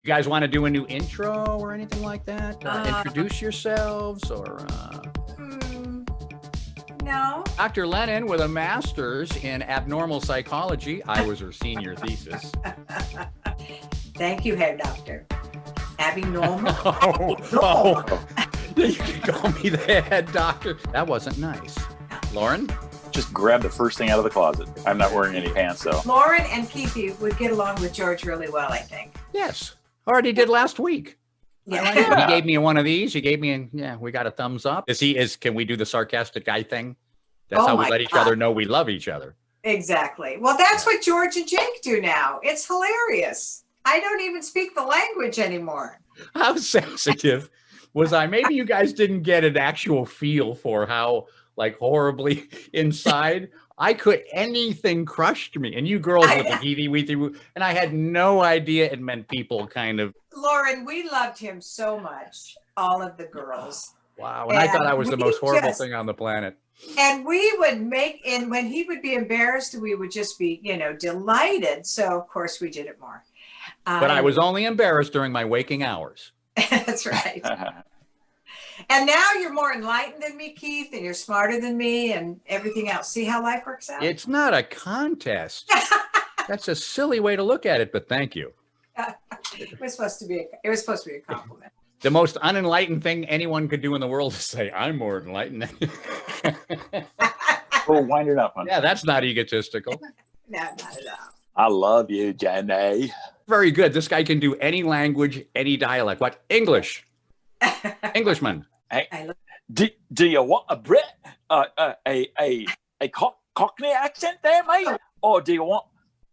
You guys want to do a new intro or anything like that? Introduce yourselves or... No. Dr. Lennon with a master's in abnormal psychology. I was her senior thesis. Thank you, Herr Doctor. Abnormal. You can call me the head doctor. That wasn't nice. Lauren? Just grab the first thing out of the closet. I'm not wearing any pants, though. Lauren and Keithy would get along with George really well, I think. Yes. Already did last week. Yeah. He gave me one of these. You gave me, we got a thumbs up. Can we do the sarcastic guy thing? That's how we let each other know we love each other. Exactly. Well, that's what George and Jake do now. It's hilarious. I don't even speak the language anymore. How sensitive was I? Maybe you guys didn't get an actual feel for how horribly inside anything crushed me. And you girls with the heathy, and I had no idea it meant people kind of. Lauren, we loved him so much. All of the girls. Wow. And I thought I was the most horrible thing on the planet. And we would when he would be embarrassed, we would just be, delighted. So of course we did it more. But I was only embarrassed during my waking hours. That's right. And now you're more enlightened than me, Keith, and you're smarter than me and everything else. See how life works out? It's not a contest. That's a silly way to look at it, but thank you. It was supposed to be a compliment. The most unenlightened thing anyone could do in the world is say, I'm more enlightened. Well, wind it up, honey. Yeah, that's not egotistical. No, not at all. I love you, Jenny. Very good. This guy can do any language, any dialect. What? English. Englishman. Hey, do you want a Brit, a Cockney accent there, mate? Or do you want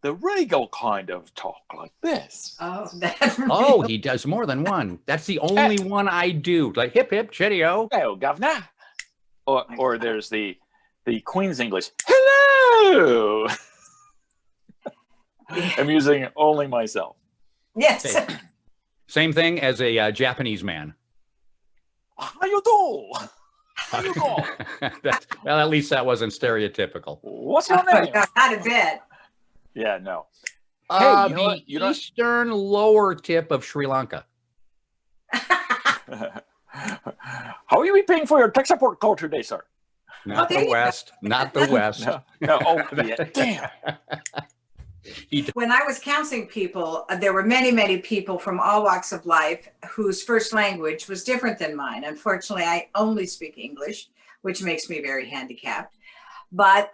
the regal kind of talk like this? Oh, He does more than one. That's the only one I do. Like hip hip, cheerio. Oh, governor. Or there's the Queen's English. Hello. I'm using only myself. Yes. Same thing as a Japanese man. How you do? How you go? Well, at least that wasn't stereotypical. What's your name? Not a bit. Yeah, no. Hey, you know what? eastern lower tip of Sri Lanka. How are you paying for your tech support call today, sir? Not the West. Not the West. No. Oh, yeah. Damn. When I was counseling people, there were many, many people from all walks of life whose first language was different than mine. Unfortunately, I only speak English, which makes me very handicapped. But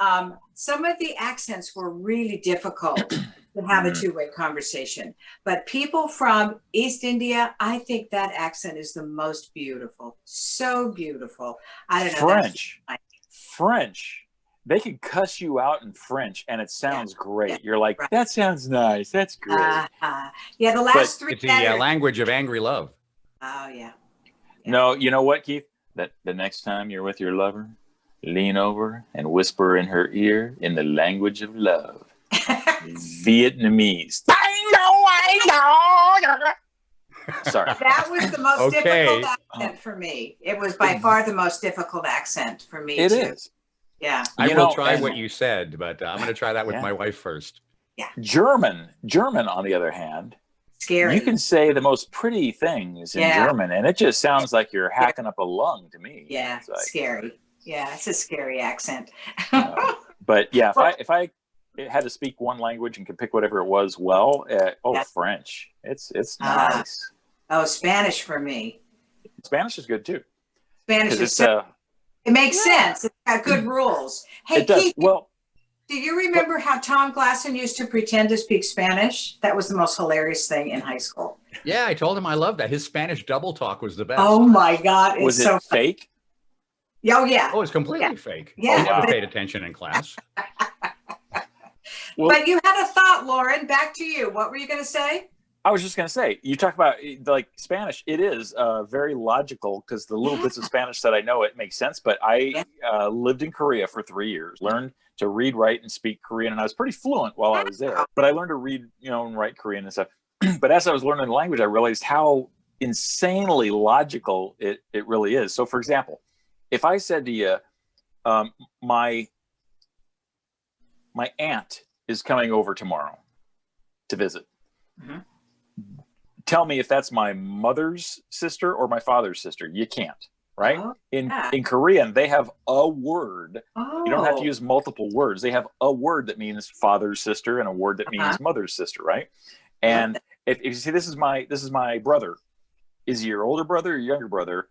some of the accents were really difficult to have a two-way conversation. But people from East India, I think that accent is the most beautiful. So beautiful. I don't know. French. They can cuss you out in French and it sounds great. You're like, that sounds nice. That's great. Yeah, the last three letters. It's the language of angry love. Oh, yeah. No, you know what, Keith? That the next time you're with your lover, lean over and whisper in her ear in the language of love. Vietnamese. Sorry. That was the most difficult accent for me. It was by far the most difficult accent for me. It is. Yeah. I will try what you said, but I'm going to try that with my wife first. Yeah. German, on the other hand, scary. You can say the most pretty things in German, and it just sounds like you're hacking up a lung to me. Yeah, it's like, scary. Yeah, it's a scary accent. But yeah, if I had to speak one language and could pick whatever it was, French. It's nice. Spanish for me. Spanish is good too. Spanish is it makes sense. It's got good rules. Hey, Keith, do you remember how Tom Glasson used to pretend to speak Spanish? That was the most hilarious thing in high school. Yeah, I told him I loved that. His Spanish double talk was the best. Oh my God. Was it fake? Oh, yeah. Oh, it's completely fake. Yeah. I never paid attention in class. But you had a thought, Lauren. Back to you. What were you going to say? I was just going to say, you talk about Spanish. It is very logical because the little bits of Spanish that I know, it makes sense. But I lived in Korea for 3 years, learned to read, write, and speak Korean. And I was pretty fluent while I was there. But I learned to read, and write Korean and stuff. But as I was learning the language, I realized how insanely logical it really is. So, for example, if I said to you, my aunt is coming over tomorrow to visit. tell me if that's my mother's sister or my father's sister. You can't, right? Oh, in Korean, they have a word. Oh. You don't have to use multiple words. They have a word that means father's sister and a word that means mother's sister, right? And if you see, this is my brother. Is he your older brother or your younger brother?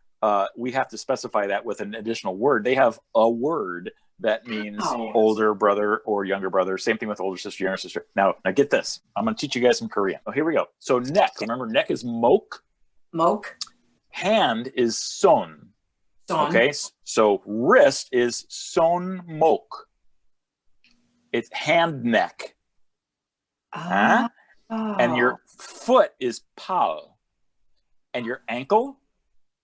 We have to specify that with an additional word. They have a word that means older brother or younger brother. Same thing with older sister, younger sister. Now get this. I'm going to teach you guys some Korean. Oh, here we go. So neck. Remember, neck is mok. Mok. Hand is son. Son. Okay. So wrist is son mok. It's hand neck. Huh? And your foot is pal. And your ankle,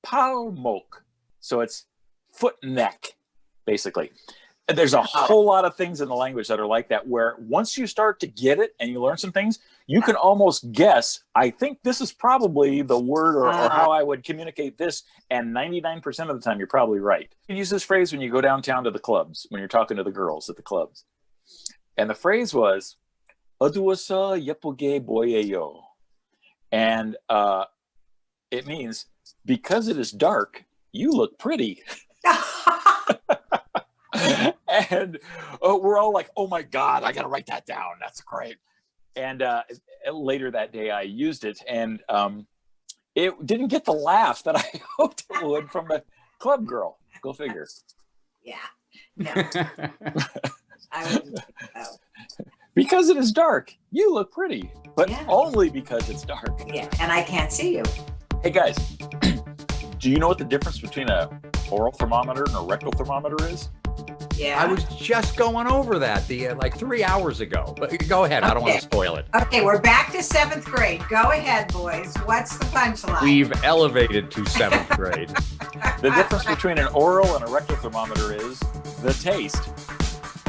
pal mok. So it's foot neck, basically. And there's a whole lot of things in the language that are like that, where once you start to get it and you learn some things, you can almost guess, I think this is probably the word or how I would communicate this. And 99% of the time, you're probably right. You use this phrase when you go downtown to the clubs, when you're talking to the girls at the clubs. And the phrase was, 어두워서 예쁘게 보여요. And it means, because it is dark, you look pretty. And we're all like, oh my God, I got to write that down. That's great. And later that day, I used it, and it didn't get the laugh that I hoped it would from a club girl. Go figure. Yeah. No. I wouldn't think so. Because it is dark, you look pretty, but only because it's dark. Yeah, and I can't see you. Hey guys, do you know what the difference between a oral thermometer and a rectal thermometer is? Yeah. I was just going over that like 3 hours ago, but go ahead. I don't want to spoil it. Okay, we're back to 7th grade. Go ahead, boys. What's the punchline? We've elevated to 7th grade. The difference between an oral and a rectal thermometer is the taste.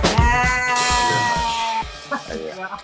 Yeah. Yeah.